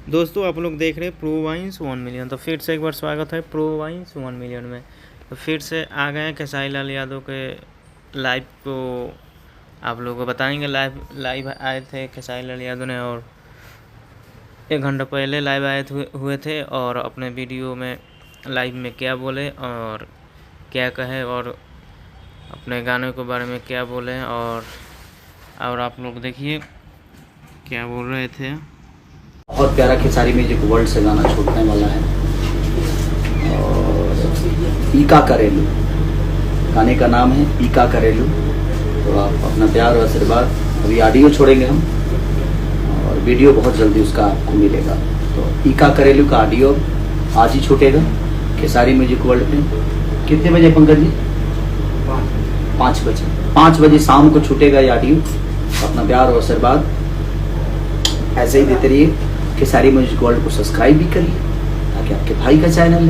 दोस्तों आप लोग देख रहे हैं प्रो वाइन्स 1 मिलियन। तो फिर से एक बार स्वागत है प्रो वाइन्स 1 मिलियन में। तो फिर से आ गए हैं खेसारी लाल यादव के लाइव को आप लोगों को बताएंगे। लाइव आए थे खेसारी लाल यादव ने, और 1 घंटा पहले लाइव आए हुए थे, और अपने वीडियो में लाइव में क्या बोले और क्या कहे, और अपने गाने के बारे में क्या बोले, और आप लोग देखिए क्या बोल रहे थे। बहुत प्यारा खेसारी म्यूजिक वर्ल्ड से गाना छूटने वाला है, और ईका करेलू गाने का नाम है, ईका करेलू। तो आप अपना प्यार और आशीर्वाद, अभी ऑडियो छोड़ेंगे हम और वीडियो बहुत जल्दी उसका आपको मिलेगा। तो ईका करेलू का ऑडियो आज ही छूटेगा खेसारी म्यूजिक वर्ल्ड पे। कितने बजे पंकज जी? 5 बजे। 5 बजे शाम को छूटेगा ये ऑडियो। अपना प्यार और आशीर्वाद ऐसे ही देते रहिए। खेसारी म्यूजिक वर्ल्ड को सब्सक्राइब भी करिए ताकि आपके भाई का चैनल है,